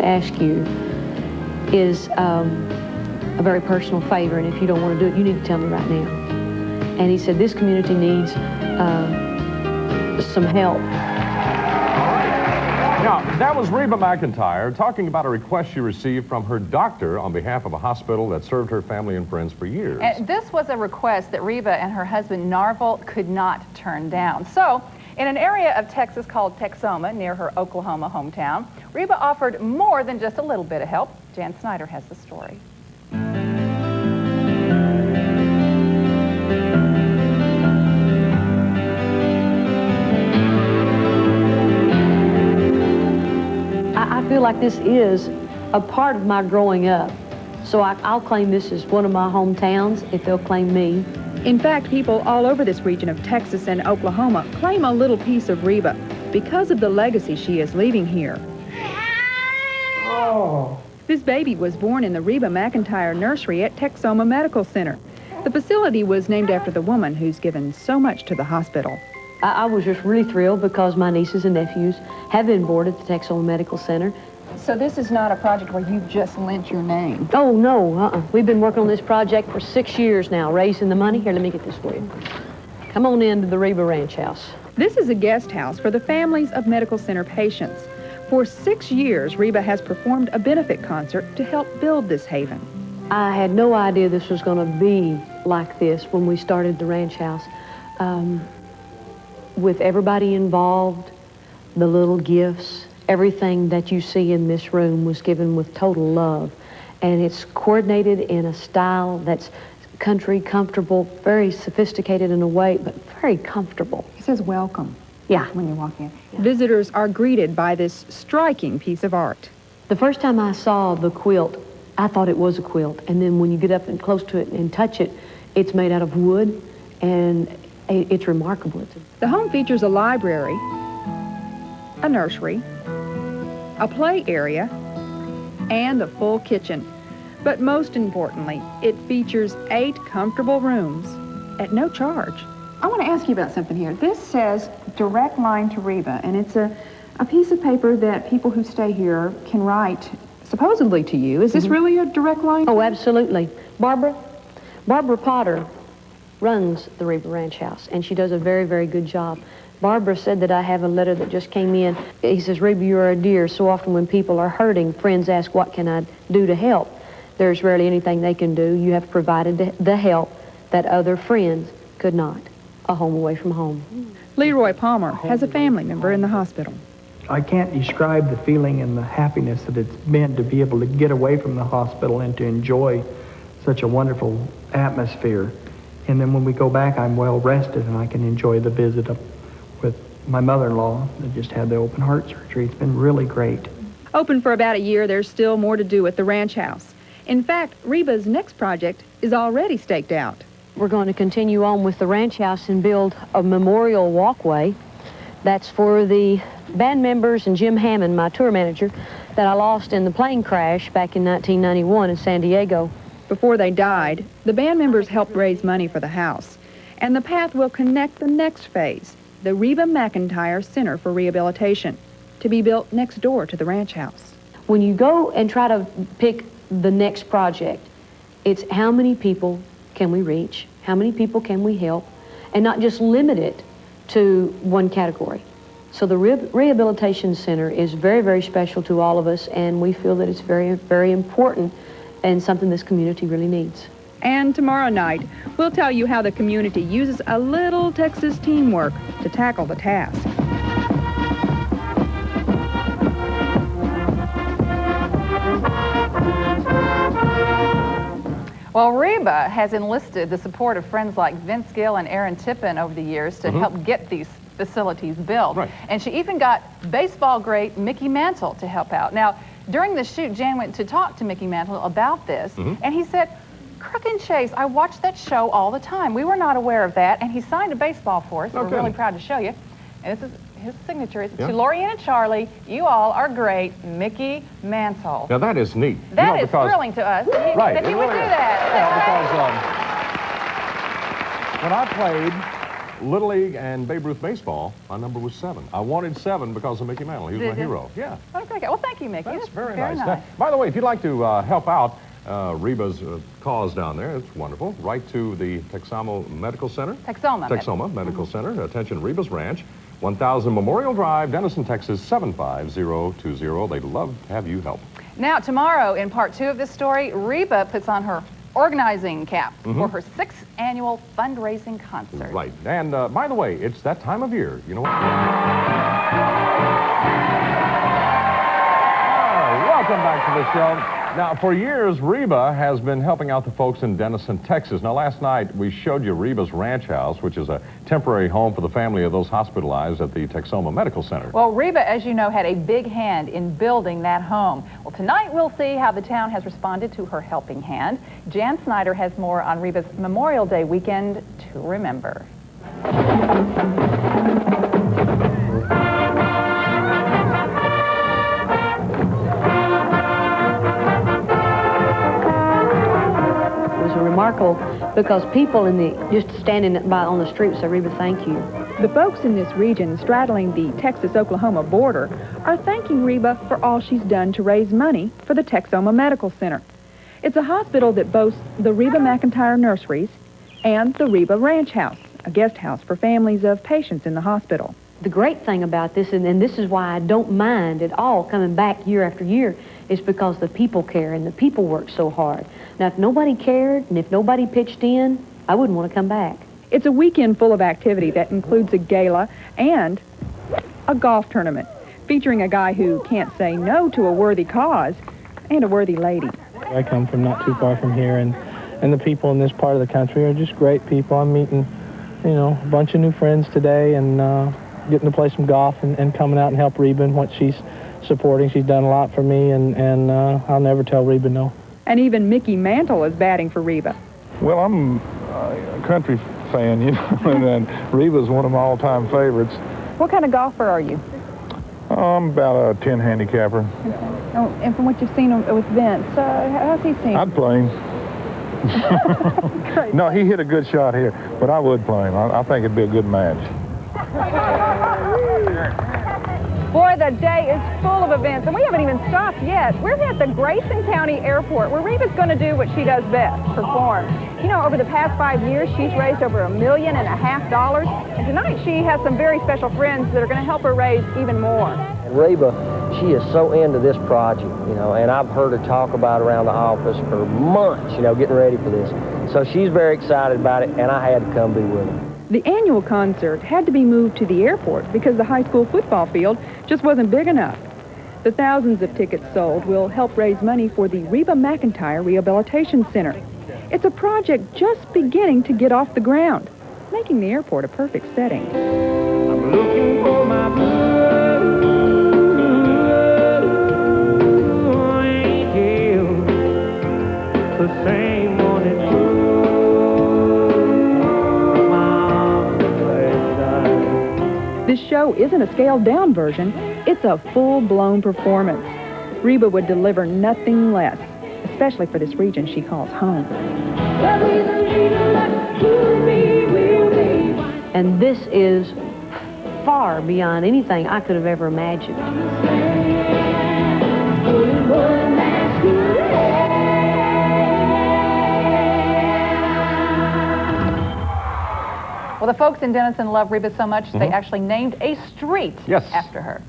to ask you is a very personal favor, and if you don't want to do it, you need to tell me right now. And he said, this community needs some help. Now, that was Reba McEntire talking about a request she received from her doctor on behalf of a hospital that served her family and friends for years. And this was a request that Reba and her husband Narvel could not turn down. So, in an area of Texas called Texoma, near her Oklahoma hometown, Reba offered more than just a little bit of help. Jan Snyder has the story. I feel like this is a part of my growing up. So I'll claim this as one of my hometowns if they'll claim me. In fact, people all over this region of Texas and Oklahoma claim a little piece of Reba because of the legacy she is leaving here. Oh. This baby was born in the Reba McEntire nursery at Texoma Medical Center. The facility was named after the woman who's given so much to the hospital. I was just really thrilled because my nieces and nephews have been born at the Texoma Medical Center. So this is not a project where you just lent your name? Oh, no, We've been working on this project for 6 years now, raising the money. Here, let me get this for you. Come on into the Reba Ranch House. This is a guest house for the families of medical center patients. For 6 years, Reba has performed a benefit concert to help build this haven. I had no idea this was going to be like this when we started the ranch house. With everybody involved, the little gifts, everything that you see in this room was given with total love. And it's coordinated in a style that's country, comfortable, very sophisticated in a way, but very comfortable. It says welcome. Yeah. When you walk in. Yeah. Visitors are greeted by this striking piece of art. The first time I saw the quilt, I thought it was a quilt. And then when you get up and close to it and touch it, it's made out of wood, and it's remarkable. The home features a library, a nursery, a play area, and a full kitchen. But most importantly, it features 8 comfortable rooms at no charge. I want to ask you about something here. This says direct line to Reba, and it's a piece of paper that people who stay here can write supposedly to you. Is this really a direct line? Oh, absolutely. Barbara Potter runs the Reba Ranch House, and she does a very, very good job. Barbara said that I have a letter that just came in. He says, Reba, you're a dear. So often when people are hurting, friends ask, what can I do to help? There's rarely anything they can do. You have provided the help that other friends could not. A home away from home. Leroy Palmer has a family member in the hospital. I can't describe the feeling and the happiness that it's been to be able to get away from the hospital and to enjoy such a wonderful atmosphere. And then when we go back, I'm well rested and I can enjoy the visit up with my mother-in-law that just had the open heart surgery. It's been really great. Open for about a year, there's still more to do at the ranch house. In fact, Reba's next project is already staked out. We're going to continue on with the ranch house and build a memorial walkway. That's for the band members and Jim Hammond, my tour manager, that I lost in the plane crash back in 1991 in San Diego. Before they died, the band members helped raise money for the house. And the path will connect the next phase, the Reba McEntire Center for Rehabilitation, to be built next door to the ranch house. When you go and try to pick the next project, it's how many people can we reach, how many people can we help, and not just limit it to one category. So the Rehabilitation Center is very, very special to all of us, and we feel that it's very, very important and something this community really needs. And tomorrow night, we'll tell you how the community uses a little Texas teamwork to tackle the task. Well, Reba has enlisted the support of friends like Vince Gill and Aaron Tippin over the years to help get these facilities built. Right. And she even got baseball great Mickey Mantle to help out. Now, during the shoot, Jan went to talk to Mickey Mantle about this, and he said, Crook and Chase, I watch that show all the time. We were not aware of that, and he signed a baseball for us. We're really proud to show you. And this is his signature. It's to Lori and Charlie, you all are great, Mickey Mantle. Now that is neat. That is thrilling to us Right, that he would do that. Yeah, because when I played Little League and Babe Ruth baseball, my number was 7. I wanted 7 because of Mickey Mantle. He was my hero. Yeah. Okay. Well, thank you, Mickey. That's very nice. Now, by the way, if you'd like to help out Reba's cause down there, it's wonderful. Write to the Texoma Medical Center. Texoma Medical Center. Attention, Reba's Ranch, 1000 Memorial Drive, Denison, Texas, 75020. They'd love to have you help. Now, tomorrow, in part 2 of this story, Reba puts on her organizing cap for her 6th annual fundraising concert. Right. And by the way, it's that time of year. You know what? Welcome back to the show. Now, for years, Reba has been helping out the folks in Denison, Texas. Now, last night, we showed you Reba's ranch house, which is a temporary home for the family of those hospitalized at the Texoma Medical Center. Well, Reba, as you know, had a big hand in building that home. Well, tonight we'll see how the town has responded to her helping hand. Jan Snyder has more on Reba's Memorial Day weekend to remember. Remarkable because people just standing by on the street say, Reba, thank you. The folks in this region straddling the Texas-Oklahoma border are thanking Reba for all she's done to raise money for the Texoma Medical Center. It's a hospital that boasts the Reba McIntyre nurseries and the Reba Ranch House, a guest house for families of patients in the hospital. The great thing about this, and this is why I don't mind at all coming back year after year, is because the people care and the people work so hard. Now, if nobody cared and if nobody pitched in, I wouldn't want to come back. It's a weekend full of activity that includes a gala and a golf tournament featuring a guy who can't say no to a worthy cause and a worthy lady. I come from not too far from here, and the people in this part of the country are just great people. I'm meeting, a bunch of new friends today and getting to play some golf and coming out and help Reba in what she's supporting. She's done a lot for me, and I'll never tell Reba no. And even Mickey Mantle is batting for Reba. Well, I'm a country fan, and Reba's one of my all-time favorites. What kind of golfer are you? I'm about a 10 handicapper. Okay. Oh, and from what you've seen with Vince, how's he seen? I'd play him. No, he hit a good shot here, but I would play him. I think it'd be a good match. Boy, the day is full of events, and we haven't even stopped yet. We're at the Grayson County Airport, where Reba's going to do what she does best, perform. Over the past 5 years, she's raised over $1.5 million, and tonight she has some very special friends that are going to help her raise even more. Reba, she is so into this project, and I've heard her talk about it around the office for months, getting ready for this. So she's very excited about it, and I had to come be with her. The annual concert had to be moved to the airport because the high school football field just wasn't big enough. The thousands of tickets sold will help raise money for the Reba McIntyre Rehabilitation Center. It's a project just beginning to get off the ground, making the airport a perfect setting. I'm looking for my blue angel, the same one as you. This show isn't a scaled-down version, it's a full-blown performance. Reba would deliver nothing less, especially for this region she calls home. And this is far beyond anything I could have ever imagined. Well, the folks in Denison love Reba so much, they actually named a street after her.